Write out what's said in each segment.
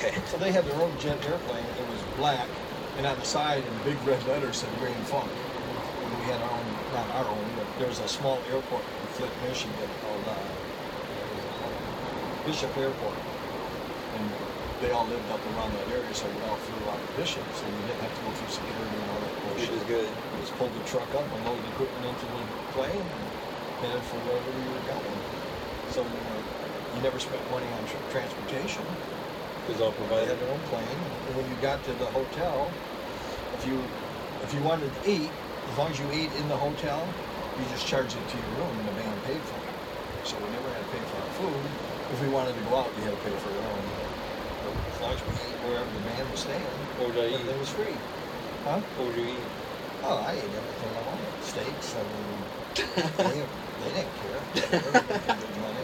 Okay. So they had their own jet airplane. It was black, and on the side in big red letters said Grand Funk. And we had our own, not our own, but there was a small airport in Flint, Michigan called Bishop Airport. And they all lived up around that area, so we all flew out of Bishop, so we didn't have to go through security and all that bullshit. Which is good. We just pulled the truck up and loaded the equipment into the plane and headed for wherever we were going. So you never spent money on transportation. It was all They provided. had their own plane, and when you got to the hotel, if you wanted to eat, as long as you ate in the hotel, you just charged it to your room, and the band paid for it. So we never had to pay for our food. If we wanted to go out, we had to pay for our own. But as long as we ate wherever the band was staying, What would I eat? everything was free. Huh? What would you eat? Oh, I ate everything I wanted. Steaks. I mean, they didn't care. They were making good money.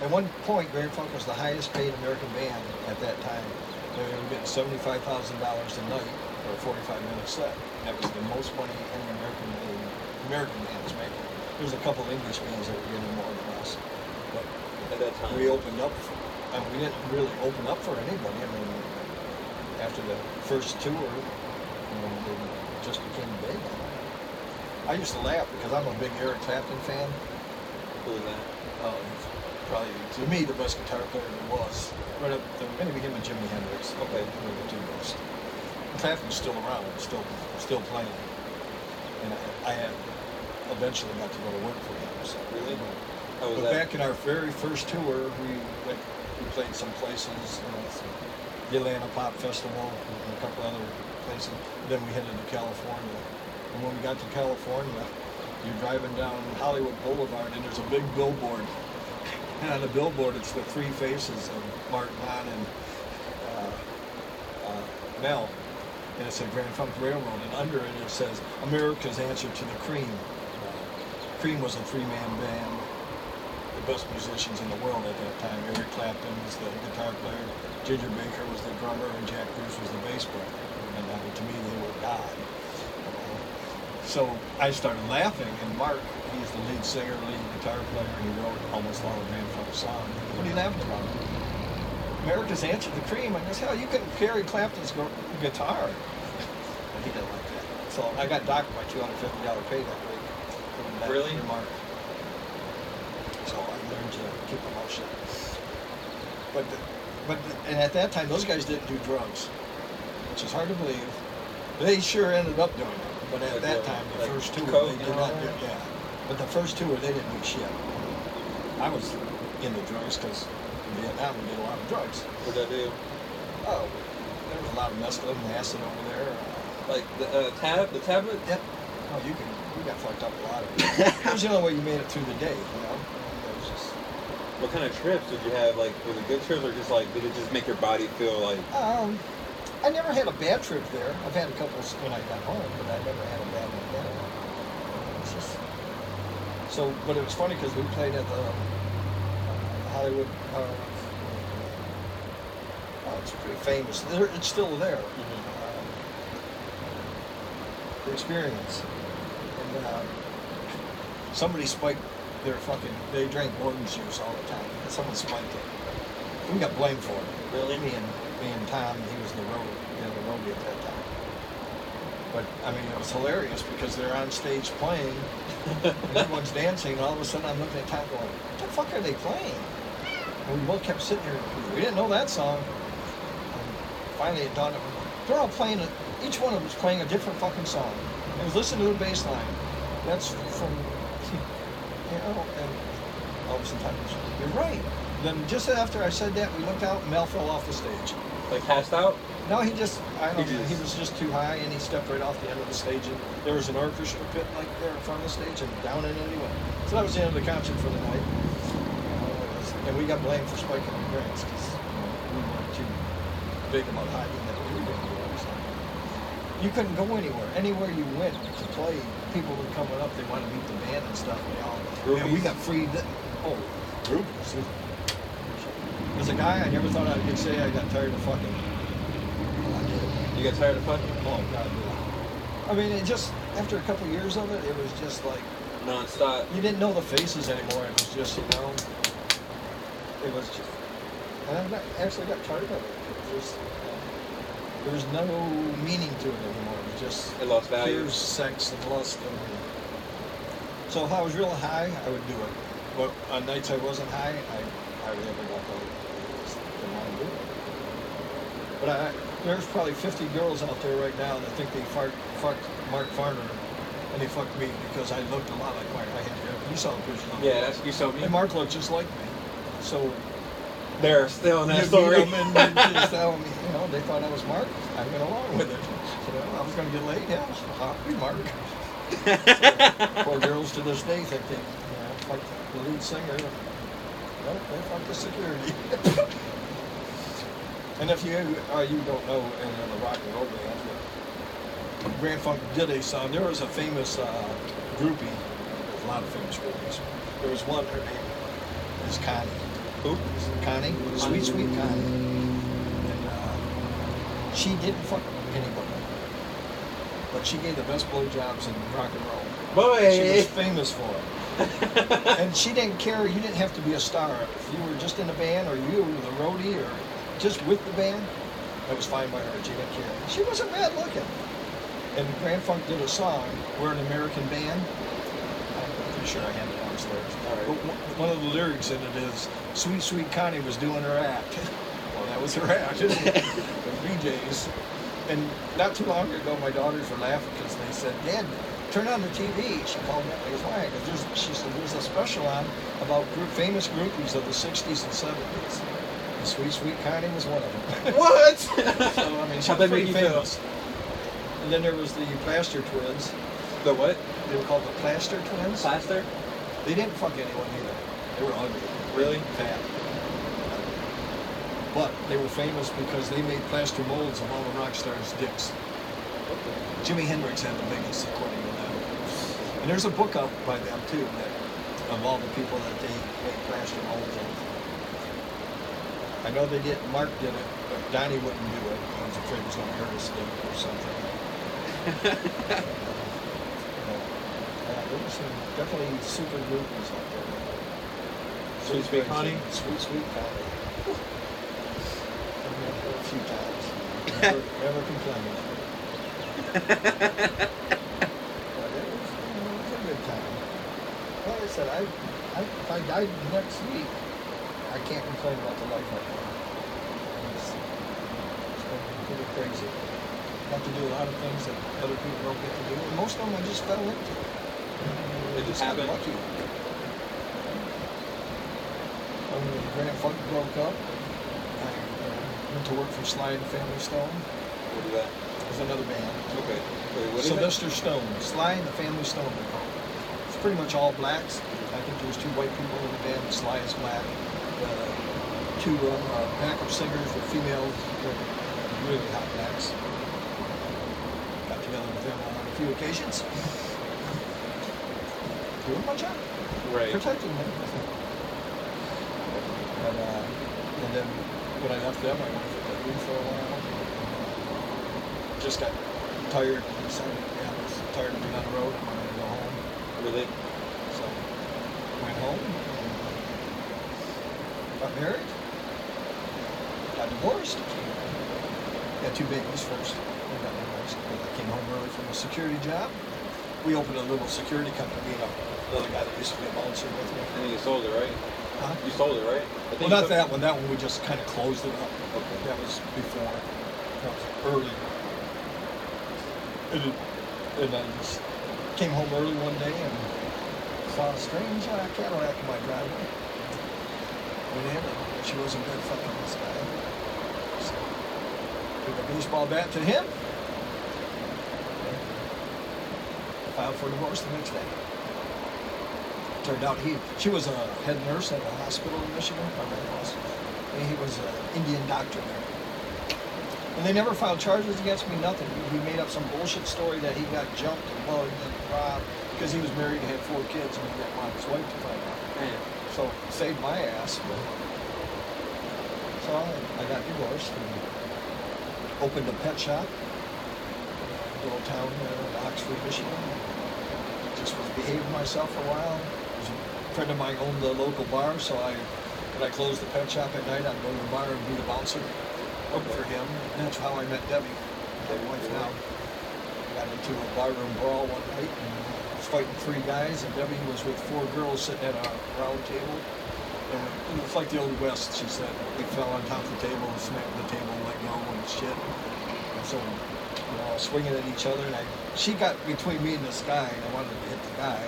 At one point, Grand Funk was the highest paid American band at that time. They were getting $75,000 a night for a 45-minute set. That was the most money any American band was making. There was a couple English bands that were getting more than us. But At that time. we opened up, we didn't really open up for anybody. I mean, after the first tour, they just became big. I used to laugh because I'm a big Eric Clapton fan. Who was that? He's probably, to me, the best guitar player there was. Right up to maybe him and Jimi Hendrix. Okay. They were the two best. Clapton's still around, still playing. And I had eventually got to go to work for him. So. Really? How was But that? back in our very first tour, we played some places, the Atlanta Pop Festival, and a couple other places. Then we headed to California. And when we got to California, you're driving down Hollywood Boulevard, and there's a big billboard. And on the billboard, it's the three faces of Mark Hahn and Mel. And it said Grand Funk Railroad, and under it says America's answer to the Cream. Cream was a three-man band, the best musicians in the world at that time. Eric Clapton was the guitar player, Ginger Baker was the drummer, and Jack Bruce was the bass player. And to me, they were God. So I started laughing, and Mark, he's the lead singer, lead guitar player, and he wrote almost all the Grand Funk songs. What are you laughing about? America's answer to the Cream. I guess, hell, you couldn't carry Clapton's guitar. And he didn't like that. So I got docked my $250 pay that week. From that Really? remark. So I learned to keep my mouth shut. And at that time, those guys didn't do drugs, which is hard to believe. They sure ended up doing it. But at that time, the first tour, coke they did and not all do that? yeah. But the first tour, they didn't do shit. I was into drugs because in Vietnam we did a lot of drugs. What did I do? Oh, there was a lot of mescaline and acid over there. Like the tablet? Yep. Oh, you got fucked up a lot of it. That was the only way you made it through the day, you know? It was just... What kind of trips did you have? Like, was it good trips or just like, did it just make your body feel like... I never had a bad trip there. I've had a couple when I got home, but I never had a bad one there. It's just... So, but it was funny because we played at the Hollywood... it's pretty famous. It's still there. Mm-hmm. The Experience. And somebody spiked their fucking... They drank Gordon's juice all the time. And someone spiked it. We got blamed for it. Really? Me and Tom, he was the roadie at that time. But, I mean, it was hilarious because they're on stage playing, and everyone's dancing, and all of a sudden I'm looking at Tom going, what the fuck are they playing? And we both kept sitting here, we didn't know that song. And finally it dawned on me, they're all playing, each one of them was playing a different fucking song. And I was listening to the bass line. That's from, you know, and all of a sudden Tom goes, you're right. Then just after I said that, we looked out and Mel fell off the stage. Like passed out? No, he just, I don't know, he was just too high and he stepped right off the end of the stage. And there was an orchestra pit like there in front of the stage and down in it he went. So that was the end of the concert for the night. And we got blamed for spiking the drinks because we weren't too big about hiding that we were doing drugs. You couldn't go anywhere. Anywhere you went to play, people were coming up, they wanted to meet the band and stuff. And we got free, groupies. As a guy, I never thought I could say I got tired of fucking. I did. You got tired of fucking? Oh, God, yeah. I mean, it just, after a couple years of it, it was just like... Non-stop. You didn't know the faces anymore. It was just, you know... It was just... And I actually got tired of it. just there's no meaning to it anymore. It's just It lost value. pure sex and lust. So if I was real high, I would do it. But on nights I wasn't high, I really got didn't want to do it. But there's probably 50 girls out there right now that think they fucked Mark Farner, and they fucked me because I looked a lot like Mark. I had hair. You saw the pictures. Yeah, that's you showed me. And Mark looked just like me. So They're still in that you story. meet them and they just tell me, they thought I was Mark. I went along with it. I was going to get laid. Yeah, I'll be Mark. So, poor girls to this day think they fucked the lead singer. Nope, they fucked the security. And if you don't know any of the rock and roll bands, but Grand Funk did a song. There was a famous groupie. There's a lot of famous groupies. There was one. Her name is Connie. Who? Connie, sweet, sweet Connie. And she didn't fuck anybody, but she gave the best blowjobs in rock and roll. Boy. She was famous for it. And she didn't care. You didn't have to be a star. If you were just in the band, or you were the roadie, or just with the band, that was fine by her. She didn't care. She wasn't bad looking. And Grand Funk did a song, "We're an American Band." I'm pretty sure I had it downstairs. All right. But one of the lyrics in it is, "Sweet, sweet Connie was doing her act." Well, that was her act. The BJ's. And not too long ago, my daughters were laughing because they said, "Dad, turn on the TV." She called me up. I goes, "Why?" She said, "There's a special on about famous groupies of the 60s and 70s. And Sweet, Sweet Connie was one of them." What? So, I mean, she How'd was that pretty make you feel? famous. And then there was the Plaster Twins. The what? They were called the Plaster Twins. Plaster? They didn't fuck anyone either. They were ugly. Really? Fat. But they were famous because they made plaster molds of all the rock stars' dicks. Jimi Hendrix had the biggest, according to them. And there's a book out by them too, that of all the people that they made plaster molds of. I know they did. Mark did it, but Donnie wouldn't do it. He was afraid he was going to hurt his dick or something. There were some definitely super groupies out there. Sweet Sweet Connie? Sweet Sweet Connie. I've met her a few times. Never complained. But it was a good time. Like I said, if I died next week, I can't complain about the life right now. It's been pretty crazy. Got to do a lot of things that other people don't get to do. And most of them I just fell into. It just got happened. lucky. When the Grand Funk broke up, I went to work for Sly and Family Stone. What is that? It was another band. Okay. Wait, what is that? Sylvester Stone, Sly and the Family Stone. It's pretty much all blacks. I think there's 2 white people in the band. Sly is black. 2 backup singers were females. They're really hot blacks. Got together with them on a few occasions. Doing my job. Right. Protecting them. But, and then when I left them, I went for the for a while. Just got tired and decided, I was tired of being on the road. I wanted to go home. Really? So went home, got married, got divorced. Got 2 babies first. I got divorced. I came home early from a security job. We opened a little security company. Another guy that used to be a bouncer with me. And then you sold it, right? Huh? You sold it, right? I Well, think you not sold- that one. That one we just kind of closed it up. Okay. That was before. That was early. And I just came home early one day and saw a strange Cadillac in my driveway. Went in, and she was in bed fucking this guy. So, took a baseball bat to him. Filed for divorce the next day. Turned out she was a head nurse at a hospital in Michigan, and he was an Indian doctor there. And they never filed charges against me, nothing. He made up some bullshit story that he got jumped and mugged and robbed because he was married and had 4 kids and he didn't want his wife to find out. Man. So saved my ass. So I got divorced and opened a pet shop in a little town in Oxford, Michigan. Just was behaving myself for a while. A friend of mine owned the local bar, so when I closed the pet shop at night, I'd go to the bar and be the bouncer. Okay. for him. And that's how I met Debbie, my wife now. Got into a barroom brawl one night and was fighting 3 guys, and Debbie was with 4 girls sitting at a round table. And it was like the Old West, she said. We fell on top of the table and smacked the table and let go and shit. And so, swinging at each other, and she got between me and this guy, and I wanted to hit the guy.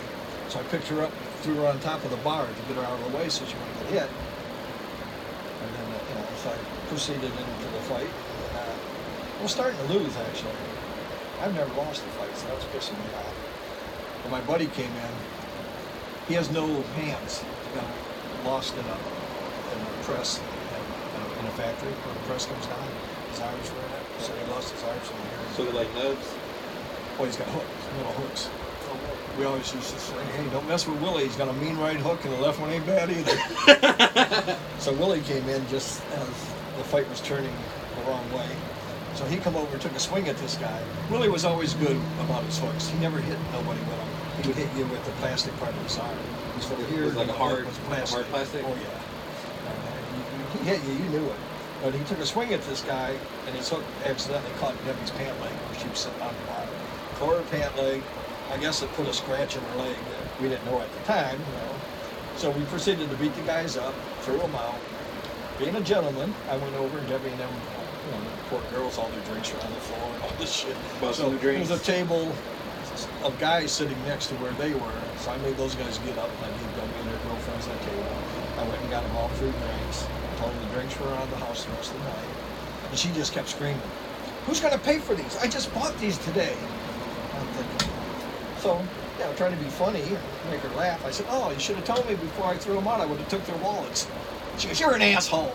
So I picked her up, threw her on top of the bar to get her out of the way so she wouldn't get hit. And then, so I proceeded into the fight. I was starting to lose, actually. I've never lost a fight, so that's pissing me off. When my buddy came in, he has no hands. He got lost in a press in a factory where the press comes down. His arms were in it, so he lost his arms in here. So they're like nubs? Oh, he's got hooks, little hooks. We always used to say, hey, don't mess with Willie. He's got a mean right hook, and the left one ain't bad either. So Willie came in just as the fight was turning the wrong way. So he come over and took a swing at this guy. Willie was always good about his hooks. He never hit nobody with them. He would hit you with the plastic part of his arm. So here, It was like a hard, was plastic. hard plastic? Oh yeah. He hit you, you knew it. But he took a swing at this guy, and his hook accidentally caught Debbie's pant leg where she was sitting on the bar. Tore her pant leg. I guess it put a scratch in her leg that we didn't know at the time, So we proceeded to beat the guys up, threw them out. Being a gentleman, I went over, and Debbie and them, the poor girls, all their drinks were on the floor and all this shit. Busting the drinks. There was a table of guys sitting next to where they were, so I made those guys get up, and I gave Debbie and their girlfriends that table. I went and got them all 3 drinks. Told them the drinks were around the house the rest of the night. And she just kept screaming, "Who's going to pay for these? I just bought these today." I'm thinking, so, trying to be funny and make her laugh. I said, "Oh, you should have told me before I threw them out. I would have took their wallets." She goes, "You're an asshole."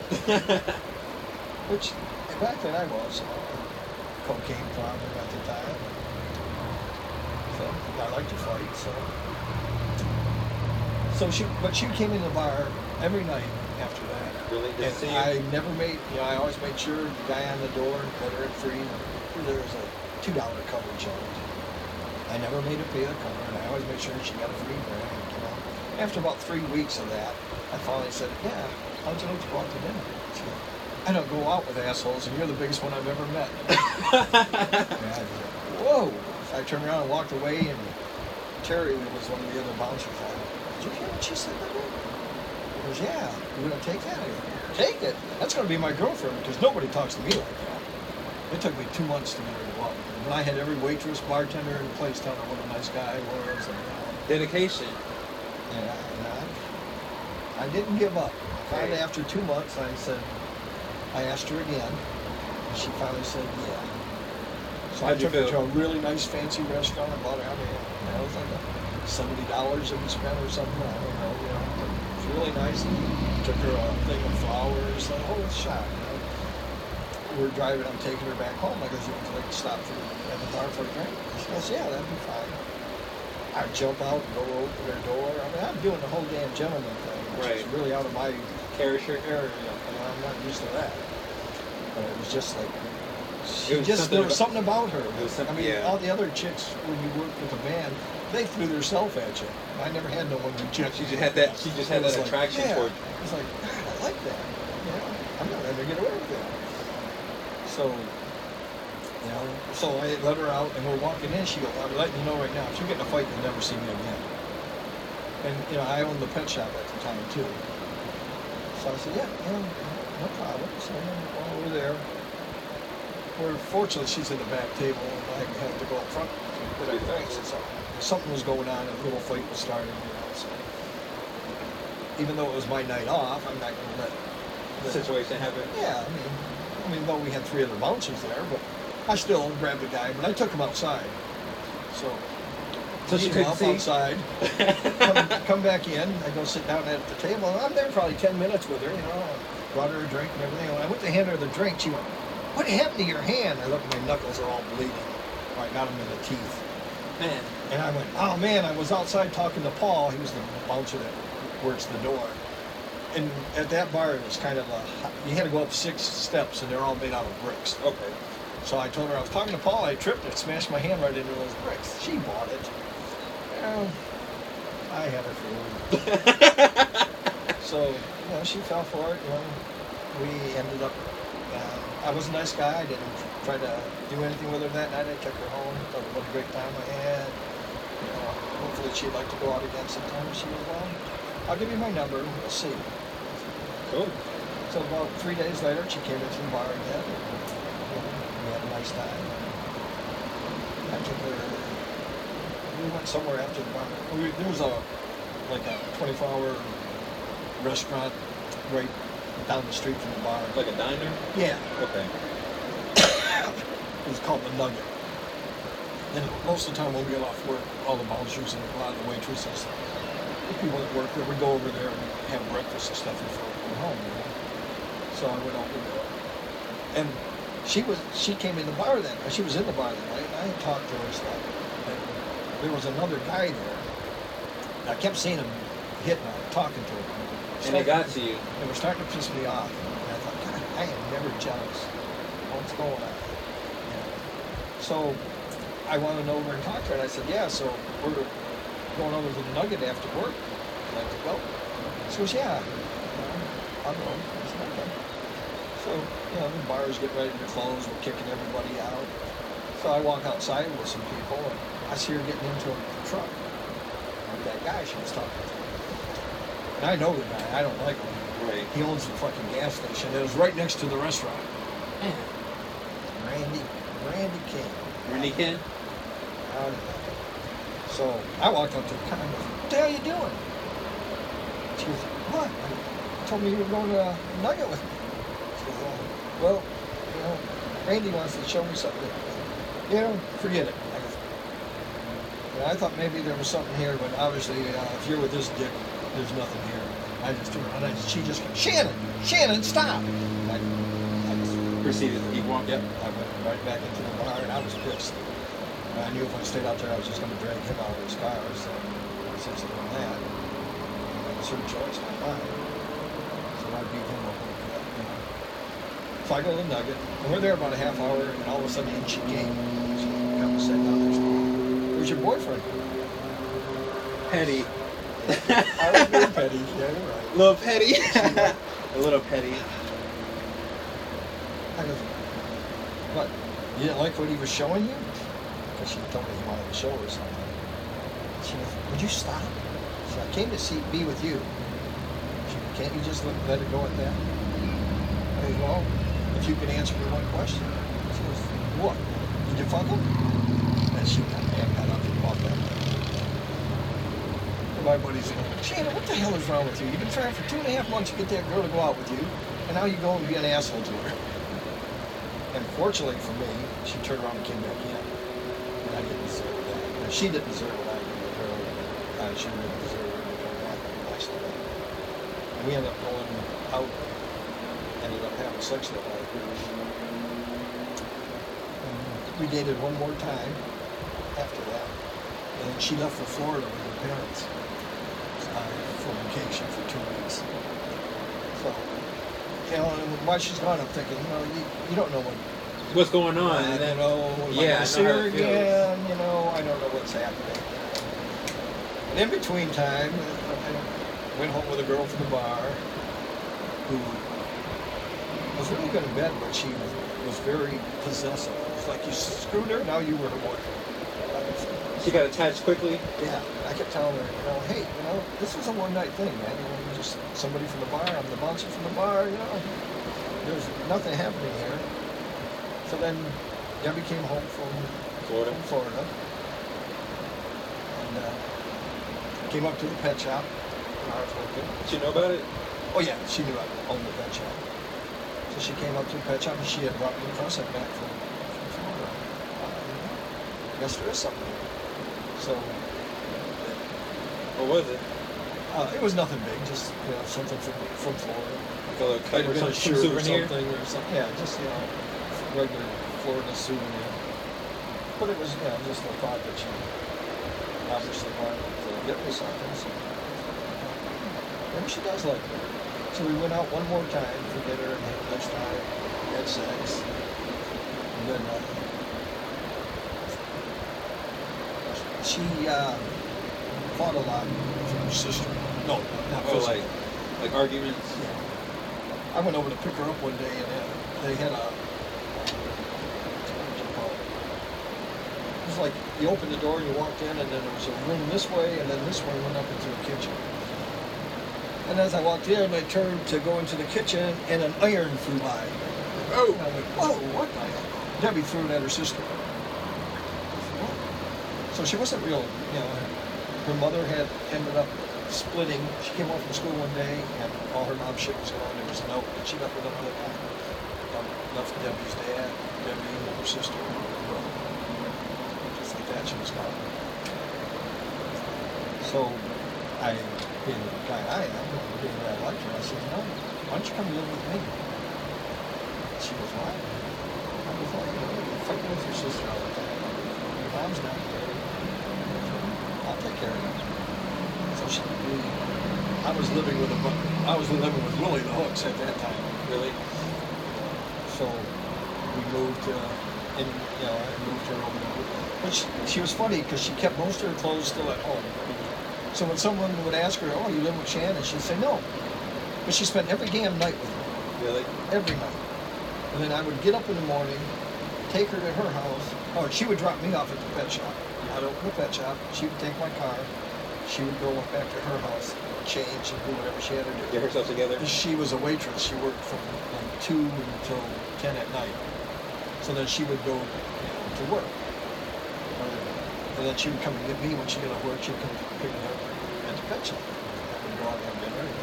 Which, back then I was. Cocaine problem at the time. So, I like to fight, so she came in the bar every night after that. Really? And See I never made, I always made sure the guy on the door and let her in free. There was a $2 coverage on it. I never made her pay the cover, and I always made sure she got a free drink. After about 3 weeks of that, I finally said, "Yeah, how'd you like to go out to dinner?" She goes, "I don't go out with assholes, and you're the biggest one I've ever met." And I said, "Whoa." I turned around and walked away, and Terry was one of the other bouncers. I went, "Did you hear what she said to me?" He goes, "Yeah, you're going to take that?" I go, "Take it? That's going to be my girlfriend, because nobody talks to me like that." It took me 2 months to get her to go out. And I had every waitress, bartender in the place telling her what a nice guy I was. And, dedication. and I didn't give up. Finally, after 2 months, I asked her again, and she finally said, yeah. So How'd I you took her feel? to a really nice fancy restaurant. I bought her, it was like $70 that we spent or something. I don't know, It was really nice. Took her a thing of flowers, the whole shot, We're driving, I'm taking her back home. I goes, "You would like to stop at the bar for a drink?" She goes, "Yeah, that'd be fine." I jump out and go open their door. I'm doing the whole damn gentleman thing, which is really out of my Character. area. I'm not used to that. But it was just like, was there was something about her. It was something, yeah. All the other chicks, when you work with a band, they threw their self at you. I never had no one reject. She just had that. She just had that attraction toward. It's like, God, I like that. I'm not going to get away with that. So, so I let her out, and we're walking in. She goes, "I'm letting you know right now, if you get in a fight, you'll never see me again." And I owned the pet shop at the time too. So I said, "Yeah, no problem." So while we're there, fortunately she's in the back table, and I had to go up front with her things. So something was going on, a little fight was starting. So even though it was my night off, I'm not going to let The situation happen. Yeah, I mean, though we had 3 other bouncers there, but I still grabbed the guy, but I took him outside. So she couldn't see? outside, come back in. I go sit down at the table. And I'm there probably 10 minutes with her, I brought her a drink and everything. When I went to hand her the drink, she went, "What happened to your hand?" I looked, my knuckles are all bleeding. I got them in the teeth. Man. And I went, "Oh man, I was outside talking to Paul." He was the bouncer that works the door. And at that bar, it was kind of you had to go up 6 steps, and they're all made out of bricks. Okay. So I told her I was talking to Paul. I tripped and smashed my hand right into those bricks. She bought it. I had her fooled. So she fell for it. We ended up. I was a nice guy. I didn't try to do anything with her that night. I took her home. Thought what a great time I had. You know, hopefully she'd like to go out again sometime if she was well. I'll give you my number. We'll see. Cool. So about 3 days later, she came into the bar again. We had a nice time. I took her. We went somewhere after the bar. There was a 24-hour restaurant right down the street from the bar. Like a diner? Yeah. Okay. It was called the Nugget. And most of the time when we get off work, all the bouncers and a lot of the waitresses, the people that work there, we go over there and have breakfast and stuff before we go home. You know? So I went over there. And she came in the bar then. She was in the bar that night, and I had talked to her and stuff. And there was another guy there. And I kept seeing him hitting her, talking to her. And it got to you. It was starting to piss me off. And I thought, God, I am never jealous. What's going on? So I wanted to know over and talk to her, and I said, yeah, so we're going over to the Nugget after work. I'd like to go. She goes, yeah, I'll go. I said, okay. So, the bars get ready to close, we're kicking everybody out. So I walk outside with some people, and I see her getting into a truck with that guy she was talking to. And I know the guy, I don't like him. Right. He owns the fucking gas station. It was right next to the restaurant. Randy King. Randy King? Out of there. So I walked up to the car and goes, what the hell are you doing? She goes, what? You told me you were going to Nugget with me. She goes, oh, well, Randy wants to show me something. Forget it. I thought maybe there was something here, but obviously if you're with this dick, there's nothing here. I just turned around and she just goes, Shannon, stop. And I just Proceeded to keep walking. Yep, I went right back into the bar and I was pissed. I knew if I stayed out there, I was just going to drag him out of his car. So since I done that, it was her choice, not mine. So I beat him up a little bit. So I go to the Nugget, and we're there about a half hour, and all of a sudden she came. She comes and sat down there. Where's your boyfriend? Petty. I was being petty. Yeah, you're right. A little petty. A little petty. I go, what? You didn't like what he was showing you? Because she told me he wanted to show her something. She goes, would you stop? She said, I came to be with you. She goes, can't you just let it go at that? I goes, well, if you can answer me one question. She goes, what? Did you fuck him? And she got up and walked out. And my buddy's going, Shannon, what the hell is wrong with you? You've been trying for 2.5 months to get that girl to go out with you, and now you go and be an asshole to her. And fortunately for me, she turned around and came back in. And I didn't deserve that. And she didn't deserve what I did with her. She didn't deserve it with her. Last night. And we ended up going out, ended up having sex that night. And we dated one more time after that. And she left for Florida with her parents for vacation for 2 weeks. So, and while she's gone, I'm thinking, you don't know What's going on? I don't know. Yeah, I see know how her it feels. again. I don't know what's happening. And in between time, I went home with a girl from the bar who was really good in bed, but she was very possessive. It's like you screwed her, now you were her boyfriend. She got attached quickly? Yeah. I kept telling her, hey, this was a one-night thing, man. You're just somebody from the bar. I'm the bouncer from the bar, There's nothing happening here. So then Debbie came home from Florida. And came up to the pet shop when I was working. Did she know about it? Oh yeah, she knew I owned the pet shop. So she came up to the pet shop and she had brought me a present back from Florida. Yes, there is something. So What was it? it was nothing big, just something from Florida. Like a little cut or Maybe a some shirt souvenir? or something, Yeah, just regular Florida souvenir. But it was just the thought that she obviously wanted to get me something. So maybe she does like me. So we went out one more time for dinner and had lunchtime, had sex, and then she fought a lot with her sister. No, not Oh, physically. like arguments? Yeah. I went over to pick her up one day, and they had a was like, you opened the door and you walked in, and then there was a room this way, and then this one went up into a kitchen. And as I walked in, I turned to go into the kitchen, and an iron flew by. Oh! And I went, whoa, what the hell? Debbie threw it at her sister. So she wasn't real, you know, her mother had ended up splitting. She came home from school one day, and all her mom's shit was gone. There was a note that she left with another guy. Left Debbie's dad, Debbie, and her sister, and her brother. Just like that, she was gone. So I, being the guy I am, being the guy I liked her, I said, no, why don't you come live with me? She was why? I was like, you're fighting with your sister all the time. Your mom's not there. I'll take care of you. So I was living with Willie the Hooks at that time. Really? So we moved, and you know, I moved her over there. But she was funny because she kept most of her clothes still at home. So when someone would ask her, "Oh, you live with Shannon?" she'd say, "No." But she spent every damn night with me. Really? Every night. And then I would get up in the morning, take her to her house. Oh, she would drop me off at the pet shop. I'd open the pet shop. She would take my car. She would go back to her house, change, and do whatever she had to do. Get herself together? She was a waitress. She worked from 2 until 10 at night. So then she would go, you know, to work. And then she would come and get me when she got off work. She'd come pick me up at the pet shop. I would go out and have dinner and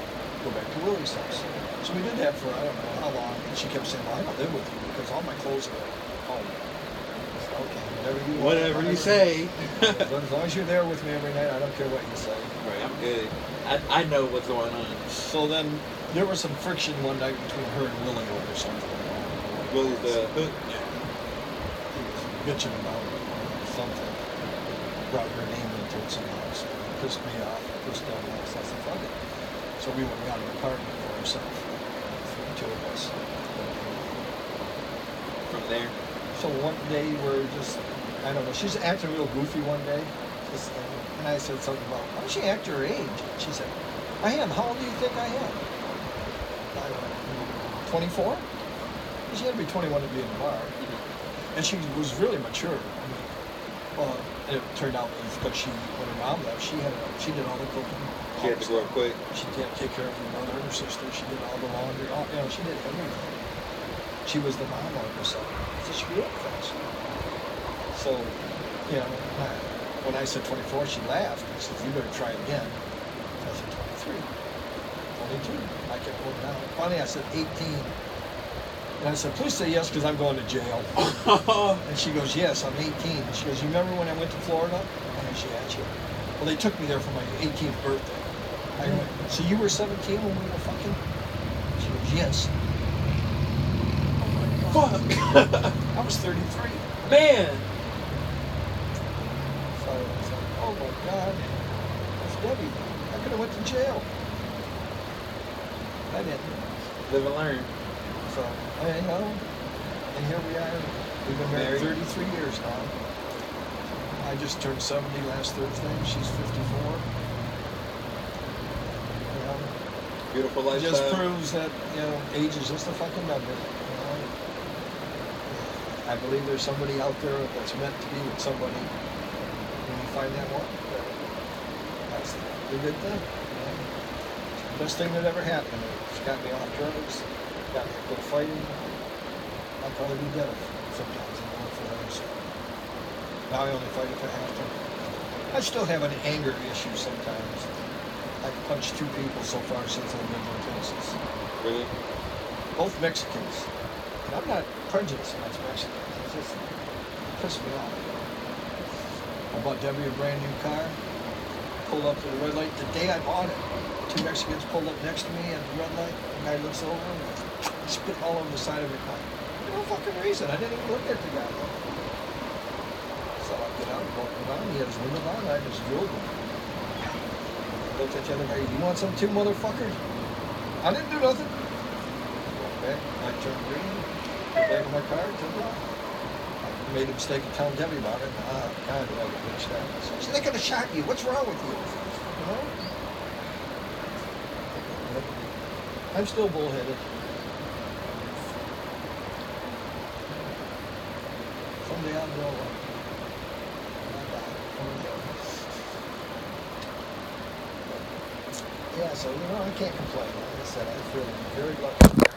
go back to Willie's house. So we did that for I don't know how long. And she kept saying, "Well, I don't live with you because all my clothes are at home." I said, "Okay, whatever you want. Whatever you say. As long as you're there with me every night, I don't care what you say." Right, I'm good. I know what's going on. So then there was some friction one night between her and Willie over something. Willie's the hook? Yeah. He was bitching about something. Brought her name into it somehow, so it pissed me off, pissed them off, so I said, fuck it. So we went and got an apartment for ourselves, for the two of us. From there? So one day we're just, I don't know, she's acting real goofy one day. And I said something about, why don't she act her age? She said, I am. How old do you think I am? I don't know, 24? She had to be 21 to be in the bar. And she was really mature. I mean, it turned out because when her mom left, she did all the cooking. She had to grow up quick. She had to take care of her mother and her sister. She did all the laundry. You know, she did everything. She was the mom of herself. So she grew up fast. So, you know, when I said 24, she laughed. She said, "You better try it again." I said, 23. 22. I kept going down. Finally, I said 18. And I said, "Please say yes, because I'm going to jail." And she goes, "Yes, I'm 18. And she goes, "You remember when I went to Florida?" And she had you. Well, they took me there for my 18th birthday. I went, "So you were 17 when we were fucking?" She goes, "Yes." Fuck! I was 33. Man! So I was like, oh my God, that's Debbie. I could have went to jail. I didn't. Live and learn. So, you know, and here we are. We've been married 33 years now. I just turned 70 last Thursday. She's 54. You know, Beautiful it lifestyle. just proves that, you know, age is just a fucking number. You know? I believe there's somebody out there that's meant to be with somebody. When you find that one, that's the good thing. You know? Best thing that ever happened. It's got me off drugs. Got me to quit fighting. I'd probably be dead sometimes if it weren't for her. So now I only fight if I have to. I still have an anger issue sometimes. I punched 2 people so far since I've been in Texas. Really? Both Mexicans. And I'm not prejudiced against Mexicans. It's just pissed me off. I bought Debbie a brand new car. Pulled up to the red light the day I bought it. 2 Mexicans pulled up next to me at the red light. The guy looks over and spit all over the side of her car. For no fucking reason. I didn't even look at the guy. So I get out and walk around. He had his window down. I just drove him. Looked at the other guy. You want some too, motherfucker? I didn't do nothing. Walked back. I turned green. Get back in my car. Took off. I made a mistake of telling Debbie about it. God, did I get bitched out. She said, they could have shot you. What's wrong with you? You know? I'm still bullheaded. Someday I'll grow up. Yeah, so, I can't complain. Like I said, I feel very lucky.